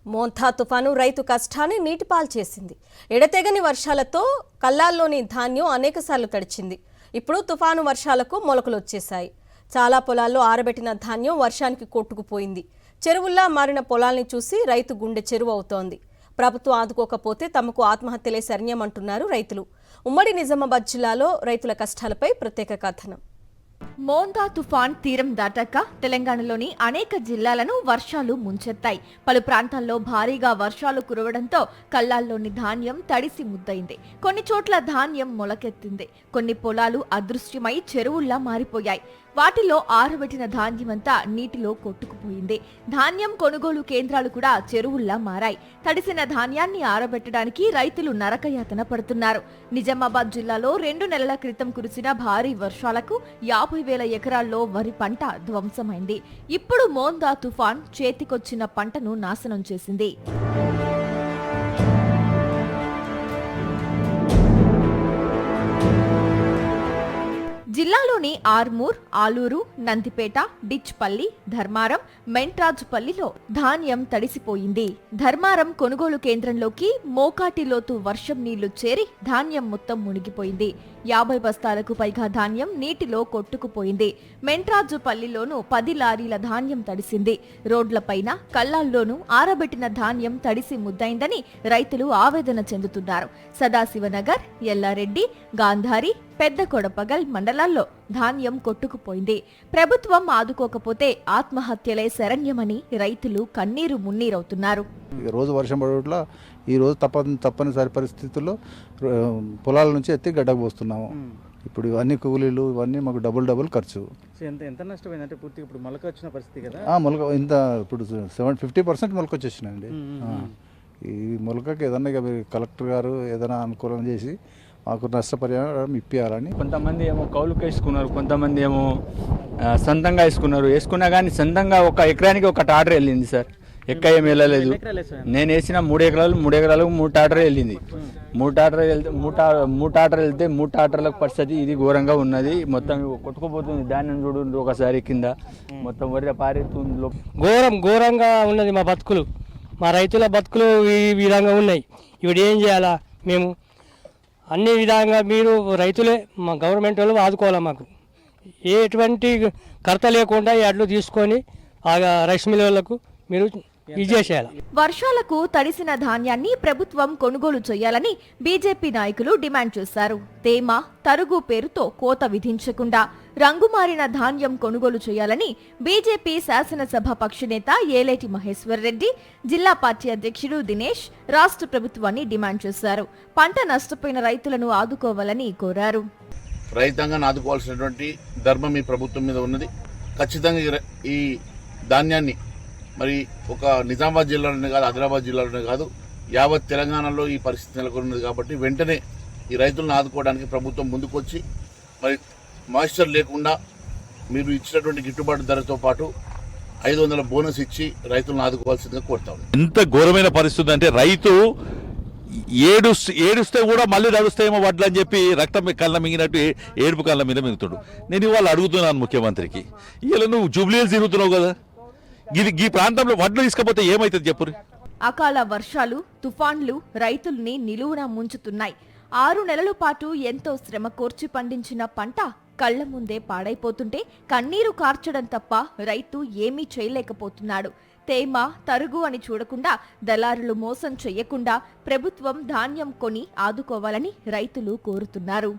Montha తుఫాను రైతు కష్టాన్ని నీటిపాలు చేసింది. ఎడతెగని వర్షాలతో కల్లాల్లోని ధాన్యం అనేకసార్లు తడిచింది. ఇప్పుడు తుఫాను వర్షాలకు మొలకలు వచ్చేశాయి. చాలా పొలాల్లో ఆరబెట్టిన ధాన్యం వర్షానికి కొట్టుకుపోయింది. చెరువుల్లా మారిన పొలాల్ని చూసి రైతు గుండె చెరువు అవుతోంది. ప్రభుత్వం ఆదుకోకపోతే తమకు ఆత్మహత్యలే శరణ్యమంటున్నారు రైతులు. ఉమ్మడి నిజామాబాద్ జిల్లాలో రైతుల కష్టాలపై ప్రత్యేక కథనం. మోంథా తుఫాన్ తీరం దాటాక తెలంగాణలోని అనేక జిల్లాలను వర్షాలు ముంచెత్తాయి. పలు ప్రాంతాల్లో భారీగా వర్షాలు కురవడంతో కల్లాల్లోని ధాన్యం తడిసి ముద్దయింది. కొన్ని చోట్ల ధాన్యం మొలకెత్తింది. కొన్ని పొలాలు అదృశ్యమై చెరువుల్లా మారిపోయాయి. వాటిలో ఆరబెట్టిన ధాన్యమంతా నీటిలో కొట్టుకుపోయింది. ధాన్యం కొనుగోలు కేంద్రాలు కూడా చెరువుల్లా మారాయి. తడిసిన ధాన్యాన్ని ఆరబెట్టడానికి రైతులు నరకయాతన పడుతున్నారు. నిజామాబాద్ జిల్లాలో 2 నెలల క్రితం కురిసిన భారీ వర్షాలకు 50,000 ఎకరాల్లో వరి పంట ధ్వంసమైంది. ఇప్పుడు మోంథా తుఫాన్ చేతికొచ్చిన పంటను నాశనం చేసింది. జిల్లాలోని ఆర్మూర్, ఆలూరు, నందిపేట, డిచ్పల్లి, ధర్మారం, మెంట్రాజుపల్లిలో ధాన్యం తడిసిపోయింది. ధర్మారం కొనుగోలు కేంద్రంలోకి మోకాటి లోతు వర్షం నీళ్లు చేరి ధాన్యం మొత్తం మునిగిపోయింది. 50 బస్తాలకు పైగా ధాన్యం నీటిలో కొట్టుకుపోయింది. మెంట్రాజుపల్లిలోనూ 10 లారీల ధాన్యం తడిసింది. రోడ్లపైన, కల్లాల్లోనూ ఆరబెట్టిన ధాన్యం తడిసి ముద్దైందని రైతులు ఆవేదన చెందుతున్నారు. సదాశివనగర్, ఎల్లారెడ్డి, గాంధారి, పెద్ద కొడపగల్ మండలాల్లో ధాన్యం కొట్టుకుపోయింది. ప్రభుత్వం ఆదుకోకపోతే ఆత్మహత్యలే శరణ్యమని రైతులు కన్నీరు మున్నీరవుతున్నారు. రోజు వర్షం పడేట్లా ఈ రోజు తప్పనిసరి పరిస్థితుల్లో పొలాల నుంచి ఎత్తి గడ్డకు పోస్తున్నాము. ఇప్పుడు ఇవన్నీ కూలీలు ఇవన్నీ మాకు డబుల్ ఖర్చు. ఎంత నష్టమైందంటే పూర్తిగా ఇప్పుడు మొలక వచ్చిన పరిస్థితి కదా. మొలక ఇంత ఇప్పుడు 50% మొలక వచ్చేసినాయండి. ఈ మొలకకి ఏదన్నా కలెక్టర్ గారు ఏదైనా అనుకూలం చేసి మాకు నష్టపరిహారం ఇప్పించాలని. కొంతమంది ఏమో కౌలుకు వేసుకున్నారు, కొంతమంది ఏమో సొంతంగా వేసుకున్నా కానీ సొంతంగా ఒక ఎకరానికి ఒక టాటర్ వెళ్ళింది సార్. ఎక్క ఏమి వెళ్ళలేదు. నేను వేసిన 3 ఎకరాలకు 3 టాటర్ వెళ్ళింది. 3 టాటర్ వెళ్తే 3 టాటర్లకు పరిస్థితి ఇది ఘోరంగా ఉన్నది. మొత్తం కొట్టుకుపోతుంది. ధాన్యం చూడు ఒకసారి కింద మొత్తం వరి పారేస్తుంది. ఘోరంగా ఉన్నది మా బతుకులు. మా రైతుల బతుకులు ఈ విధంగా ఉన్నాయి. ఇప్పుడు ఏం చేయాలా? మేము అన్ని విధంగా మీరు రైతులే మా గవర్నమెంట్ వాళ్ళు ఆదుకోవాలా. మాకు ఎటువంటి కర్త లేకుండా ఎడ్లు తీసుకొని ఆ రైస్ మిల్లులకు మీరు ఇచ్చేసేయాలి. వర్షాలకు తడిసిన ధాన్యాన్ని ప్రభుత్వం కొనుగోలు చేయాలని బీజేపీ నాయకులు డిమాండ్ చేశారు. తేమ, తరుగు పేరుతో కోత విధించకుండా రంగుమారిన ధాన్యం కొనుగోలు చేయాలని బీజేపీ శాసనసభ పక్షనేత ఏలేటి మహేశ్వర్ రెడ్డి, జిల్లా పార్టీ అధ్యక్షుడు దినేష్ రాష్ట్ర ప్రభుత్వాన్ని డిమాండ్ చేశారు. పంట నష్టపోయిన రైతులను ఆదుకోవాలని కోరారు. రైతాంగాన్ని ఆదుకోవాల్సినటువంటి ధర్మం ఈ ప్రభుత్వం మీద ఉన్నది. ఖచ్చితంగా ఈ ధాన్యాన్ని మరి ఒక నిజామాబాద్ జిల్లాలోనే కాదు, ఆదిలాబాద్ జిల్లాలోనే కాదు, యావత్ తెలంగాణలో ఈ పరిస్థితి నెలకొన్నది. కాబట్టి వెంటనే ఈ రైతులను ఆదుకోవడానికి ప్రభుత్వం ముందుకొచ్చి మరి మాయిశ్చర్ లేకుండా మీరు ఇచ్చినటువంటి గిట్టుబాటు ధరతో పాటు 500 బోనస్ ఇచ్చి రైతులను ఆదుకోవాల్సిందిగా కోరుతాం. ఎంత ఘోరమైన పరిస్థితి అంటే రైతు ఏడుస్తే కూడా మళ్ళీ నడుస్తాయేమో వడ్లు అని చెప్పి రక్తం కళ్ళ మింగినట్టు ఏడుపు కళ్ళ మీద మింగుతాడు. నేను ఇవాళ అడుగుతున్నాను ముఖ్యమంత్రికి, ఇలా నువ్వు జూబ్లీహిల్స్ తిరుగుతున్నావు కదా, ఈ ప్రాంతంలో వడ్లు తీసుకపోతే ఏమైతుంది చెప్పురు? అకాల వర్షాలు, తుఫాన్లు రైతుల్ని నిలువున ముంచుతున్నాయి. 6 నెలల పాటు ఎంతో శ్రమ కోర్చి పండించిన పంట కళ్ల ముందే పాడైపోతుంటే కన్నీరు కార్చడం తప్ప రైతు ఏమీ చేయలేకపోతున్నాడు. తేమ, తరుగు అని చూడకుండా దళారులు మోసం చెయ్యకుండా ప్రభుత్వం ధాన్యం కొని ఆదుకోవాలని రైతులు కోరుతున్నారు.